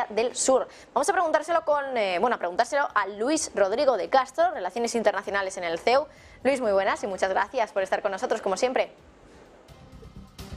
del Sur. Vamos a preguntárselo a Luis Rodrigo de Castro, Relaciones Internacionales en el CEU. Luis, muy buenas y muchas gracias por estar con nosotros, como siempre.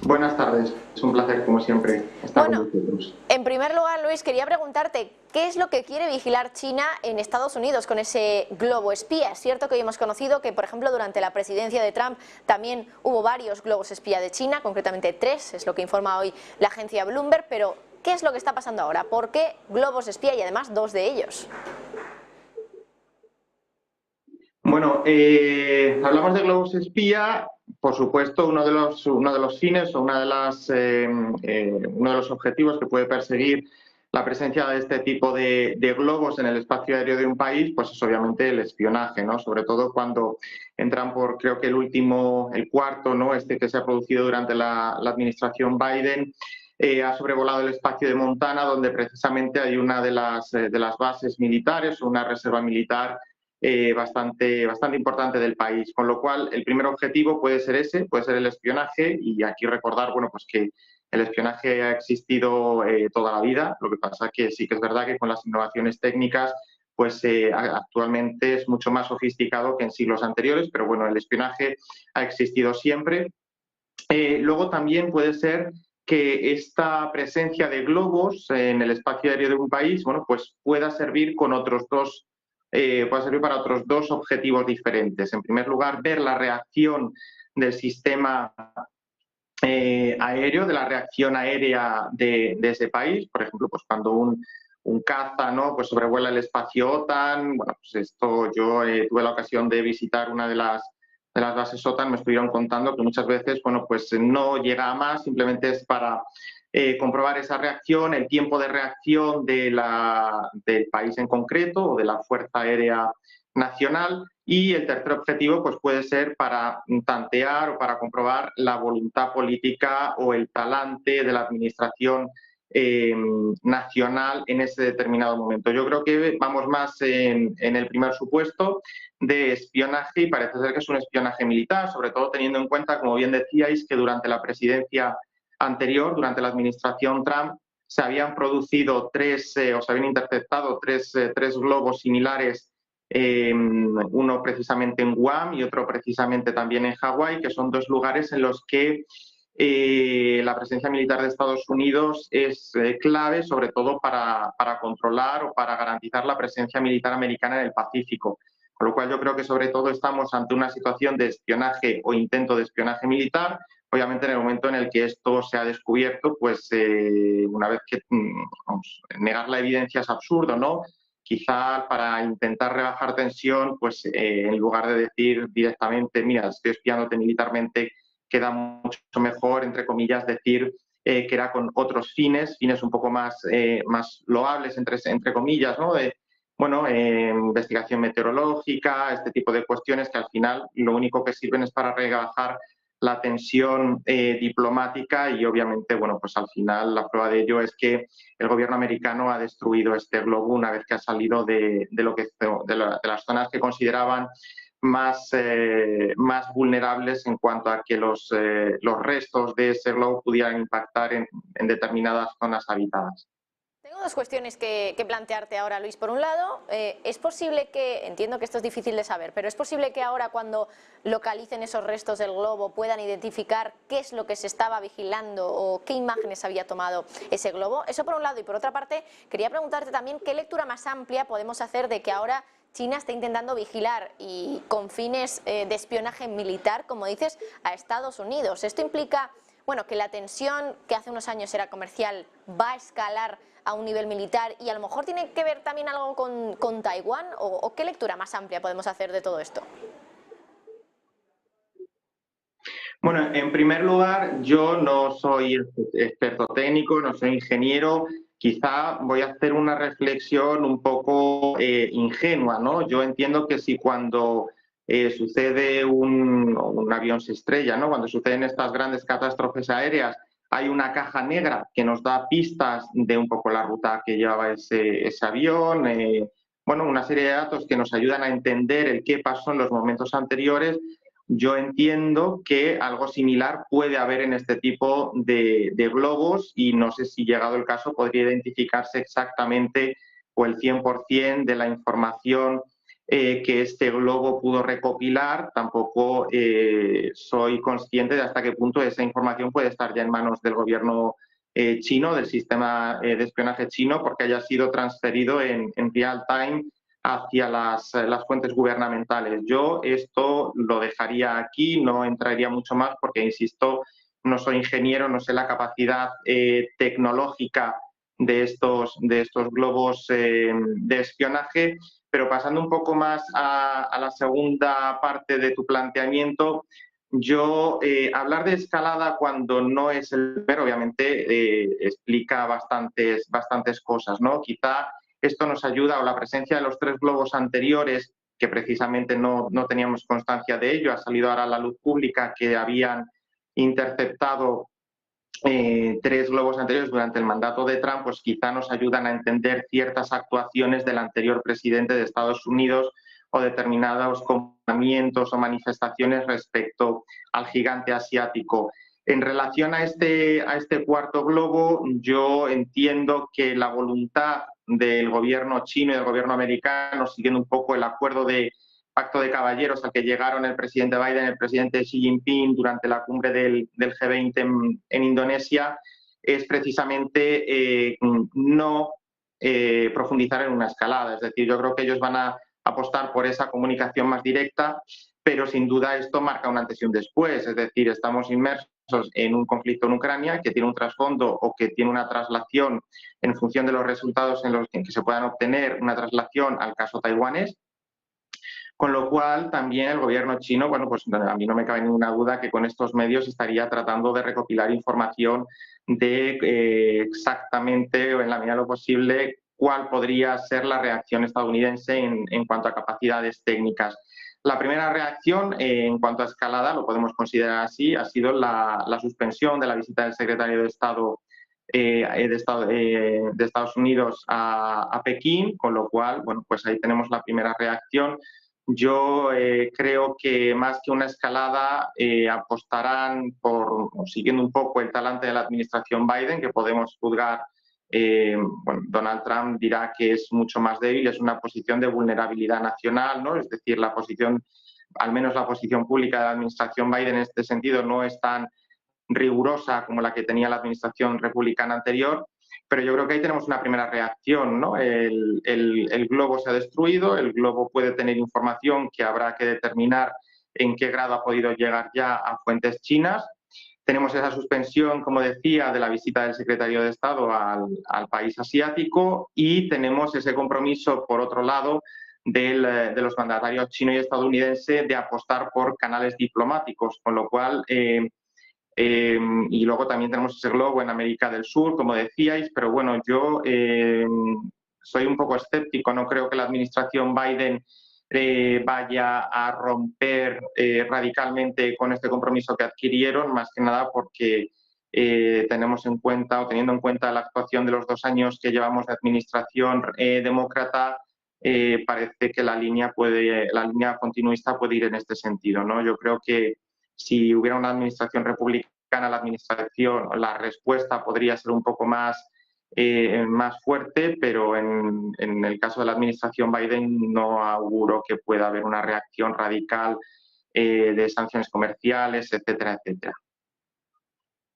Buenas tardes, es un placer, como siempre, estar con vosotros. En primer lugar, Luis, quería preguntarte, ¿qué es lo que quiere vigilar China en Estados Unidos con ese globo espía? Es cierto que hoy hemos conocido que, por ejemplo, durante la presidencia de Trump también hubo varios globos espía de China, concretamente 3, es lo que informa hoy la agencia Bloomberg, pero ¿qué es lo que está pasando ahora? ¿Por qué globos espía y además 2 de ellos? Bueno, hablamos de globos espía. Por supuesto, uno de los fines o uno de los objetivos que puede perseguir la presencia de este tipo de globos en el espacio aéreo de un país, pues es obviamente el espionaje, ¿no? Sobre todo cuando entran por, creo que el cuarto, ¿no? Este que se ha producido durante la administración Biden. Ha sobrevolado el espacio de Montana, donde precisamente hay una de las bases militares o una reserva militar bastante importante del país, con lo cual el primer objetivo puede ser ese, puede ser el espionaje, y aquí recordar, bueno, pues que el espionaje ha existido toda la vida. Lo que pasa que sí que es verdad que con las innovaciones técnicas pues actualmente es mucho más sofisticado que en siglos anteriores, pero bueno, el espionaje ha existido siempre. Luego también puede ser que esta presencia de globos en el espacio aéreo de un país, bueno, pues pueda servir para otros dos objetivos diferentes. En primer lugar, ver la reacción del sistema aéreo, de la reacción aérea de ese país. Por ejemplo, pues cuando un caza, ¿no? Pues sobrevuela el espacio OTAN. Bueno, pues esto yo tuve la ocasión de visitar una de las bases OTAN. Me estuvieron contando que muchas veces, bueno, pues no llega a más, simplemente es para comprobar esa reacción, el tiempo de reacción del país en concreto o de la Fuerza Aérea Nacional. Y el tercer objetivo pues puede ser para tantear o para comprobar la voluntad política o el talante de la administración nacional en ese determinado momento. Yo creo que vamos más en el primer supuesto de espionaje, y parece ser que es un espionaje militar, sobre todo teniendo en cuenta, como bien decíais, que durante la presidencia anterior, durante la administración Trump, se habían producido se habían interceptado tres globos similares, uno precisamente en Guam y otro precisamente también en Hawái, que son dos lugares en los que la presencia militar de Estados Unidos es clave, sobre todo para controlar o para garantizar la presencia militar americana en el Pacífico. Con lo cual yo creo que sobre todo estamos ante una situación de espionaje o intento de espionaje militar. Obviamente en el momento en el que esto se ha descubierto, pues una vez que negar la evidencia es absurdo, ¿no? Quizá para intentar rebajar tensión, pues en lugar de decir directamente, mira, estoy espiándote militarmente, queda mucho mejor, entre comillas, decir que era con otros fines un poco más loables, entre comillas, ¿no? Investigación meteorológica, este tipo de cuestiones que al final lo único que sirven es para rebajar la tensión diplomática, y obviamente, bueno, pues al final la prueba de ello es que el gobierno americano ha destruido este globo una vez que ha salido de las zonas que consideraban más vulnerables en cuanto a que los restos de ese globo pudieran impactar en determinadas zonas habitadas. Tengo dos cuestiones que plantearte ahora, Luis. Por un lado, es posible que, entiendo que esto es difícil de saber, pero es posible que ahora cuando localicen esos restos del globo puedan identificar qué es lo que se estaba vigilando o qué imágenes había tomado ese globo. Eso por un lado. Y por otra parte, quería preguntarte también qué lectura más amplia podemos hacer de que ahora China está intentando vigilar y con fines de espionaje militar, como dices, a Estados Unidos. Esto implica, bueno, que la tensión que hace unos años era comercial va a escalar a un nivel militar, y a lo mejor tiene que ver también algo con Taiwán, o qué lectura más amplia podemos hacer de todo esto. Bueno, en primer lugar, yo no soy experto técnico, no soy ingeniero. Quizá voy a hacer una reflexión un poco ingenua, ¿no? Yo entiendo que si cuando sucede un avión se estrella, ¿no? Cuando suceden estas grandes catástrofes aéreas, hay una caja negra que nos da pistas de un poco la ruta que llevaba ese avión, una serie de datos que nos ayudan a entender el qué pasó en los momentos anteriores. yo entiendo que algo similar puede haber en este tipo de globos y no sé si llegado el caso podría identificarse exactamente o el 100% de la información que este globo pudo recopilar. Tampoco soy consciente de hasta qué punto esa información puede estar ya en manos del gobierno chino, del sistema de espionaje chino, porque haya sido transferido en real time hacia las fuentes gubernamentales. Yo esto lo dejaría aquí, no entraría mucho más porque, insisto, no soy ingeniero, no sé la capacidad tecnológica de estos globos de espionaje, pero pasando un poco más a la segunda parte de tu planteamiento, yo hablar de escalada cuando no es el pero obviamente explica bastantes cosas, ¿no? Quizá esto nos ayuda, o la presencia de los 3 globos anteriores, que precisamente no teníamos constancia de ello, ha salido ahora a la luz pública que habían interceptado 3 globos anteriores durante el mandato de Trump, pues quizá nos ayudan a entender ciertas actuaciones del anterior presidente de Estados Unidos o determinados comportamientos o manifestaciones respecto al gigante asiático. En relación a este cuarto globo, yo entiendo que la voluntad del gobierno chino y del gobierno americano, siguiendo un poco el acuerdo de pacto de caballeros al que llegaron el presidente Biden y el presidente Xi Jinping durante la cumbre del G20 en Indonesia, es precisamente no profundizar en una escalada. Es decir, yo creo que ellos van a apostar por esa comunicación más directa, pero sin duda esto marca un antes y un después. Es decir, estamos inmersos en un conflicto en Ucrania que tiene un trasfondo o que tiene una traslación en función de los resultados en los que se puedan obtener, una traslación al caso taiwanés. Con lo cual, también el gobierno chino, bueno, pues a mí no me cabe ninguna duda que con estos medios estaría tratando de recopilar información de exactamente, o en la medida de lo posible, cuál podría ser la reacción estadounidense en cuanto a capacidades técnicas. La primera reacción, en cuanto a escalada, lo podemos considerar así, ha sido la suspensión de la visita del secretario de Estado de Estados Unidos a Pekín, con lo cual, bueno, pues ahí tenemos la primera reacción. Yo creo que más que una escalada apostarán por, siguiendo un poco el talante de la administración Biden, que podemos juzgar, bueno, Donald Trump dirá que es mucho más débil, es una posición de vulnerabilidad nacional, ¿no? Es decir, la posición, al menos la posición pública de la administración Biden en este sentido no es tan rigurosa como la que tenía la administración republicana anterior, pero yo creo que ahí tenemos una primera reacción, ¿no? El globo se ha destruido, el globo puede tener información que habrá que determinar en qué grado ha podido llegar ya a fuentes chinas. Tenemos esa suspensión, como decía, de la visita del secretario de Estado al país asiático y tenemos ese compromiso, por otro lado, de los mandatarios chino y estadounidense de apostar por canales diplomáticos, con lo cual y luego también tenemos ese globo en América del Sur, como decíais, pero bueno, yo soy un poco escéptico, no creo que la administración Biden vaya a romper radicalmente con este compromiso que adquirieron, más que nada porque tenemos en cuenta, o teniendo en cuenta la actuación de los 2 años que llevamos de administración demócrata, parece que la línea continuista puede ir en este sentido, ¿no? Yo creo que si hubiera una administración republicana, la respuesta podría ser un poco más fuerte, pero en el caso de la administración Biden no auguro que pueda haber una reacción radical de sanciones comerciales, etcétera, etcétera.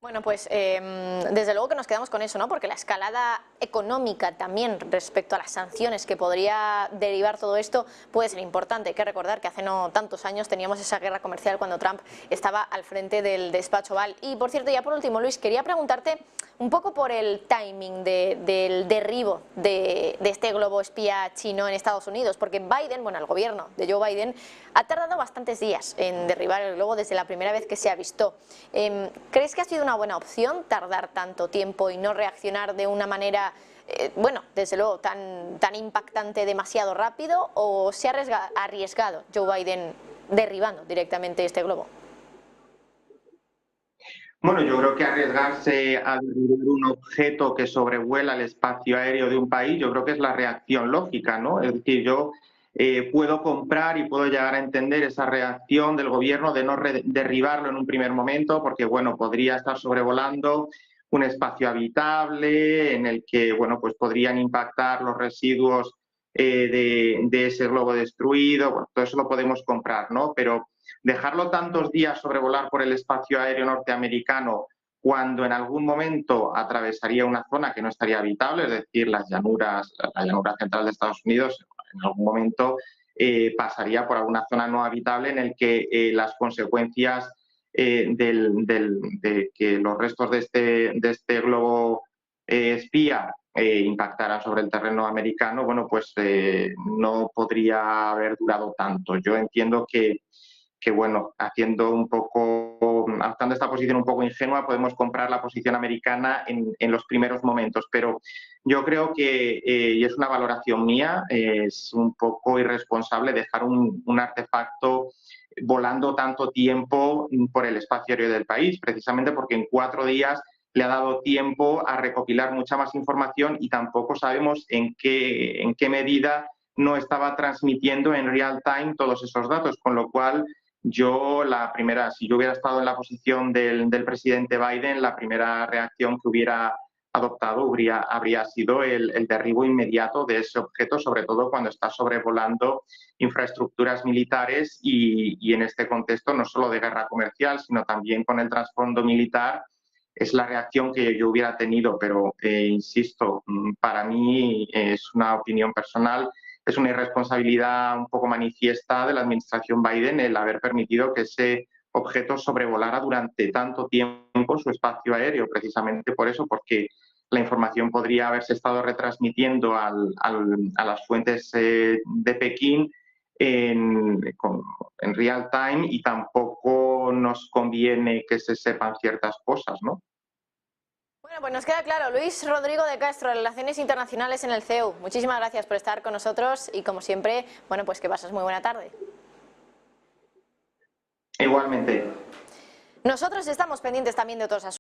Bueno, pues desde luego que nos quedamos con eso, ¿no? Porque la escalada económica también respecto a las sanciones que podría derivar todo esto puede ser importante. Hay que recordar que hace no tantos años teníamos esa guerra comercial cuando Trump estaba al frente del despacho Oval. Y por cierto, ya por último, Luis, quería preguntarte un poco por el timing del derribo de este globo espía chino en Estados Unidos, porque Biden, bueno, el gobierno de Joe Biden ha tardado bastantes días en derribar el globo desde la primera vez que se avistó. ¿Crees que ha sido una buena opción tardar tanto tiempo y no reaccionar de una manera, bueno, desde luego tan impactante demasiado rápido, o se ha arriesgado Joe Biden derribando directamente este globo? Bueno, yo creo que arriesgarse a derribar un objeto que sobrevuela el espacio aéreo de un país, yo creo que es la reacción lógica, ¿no? Es decir, yo puedo comprar y puedo llegar a entender esa reacción del gobierno de no derribarlo en un primer momento, porque bueno, podría estar sobrevolando un espacio habitable en el que bueno, pues podrían impactar los residuos de ese globo destruido. Bueno, todo eso lo podemos comprar, ¿no? Pero dejarlo tantos días sobrevolar por el espacio aéreo norteamericano cuando en algún momento atravesaría una zona que no estaría habitable, es decir, la llanura central de Estados Unidos, en algún momento pasaría por alguna zona no habitable en el que las consecuencias de que los restos de este globo espía impactaran sobre el terreno americano, bueno, pues no podría haber durado tanto. Yo entiendo que bueno, adoptando esta posición un poco ingenua, podemos comprar la posición americana en los primeros momentos, pero yo creo que, y es una valoración mía, es un poco irresponsable dejar un artefacto volando tanto tiempo por el espacio aéreo del país, precisamente porque en 4 días le ha dado tiempo a recopilar mucha más información y tampoco sabemos en qué medida no estaba transmitiendo en real time todos esos datos, con lo cual si yo hubiera estado en la posición del presidente Biden, la primera reacción que hubiera adoptado habría sido el derribo inmediato de ese objeto, sobre todo cuando está sobrevolando infraestructuras militares y en este contexto no solo de guerra comercial, sino también con el trasfondo militar. Es la reacción que yo hubiera tenido, pero insisto, para mí es una opinión personal. Es una irresponsabilidad un poco manifiesta de la administración Biden el haber permitido que ese objeto sobrevolara durante tanto tiempo su espacio aéreo, precisamente por eso, porque la información podría haberse estado retransmitiendo a las fuentes de Pekín en real time y tampoco nos conviene que se sepan ciertas cosas, ¿no? Bueno, pues nos queda claro. Luis Rodrigo de Castro, Relaciones Internacionales en el CEU. Muchísimas gracias por estar con nosotros y, como siempre, bueno, pues que pases muy buena tarde. Igualmente. Nosotros estamos pendientes también de otros asuntos.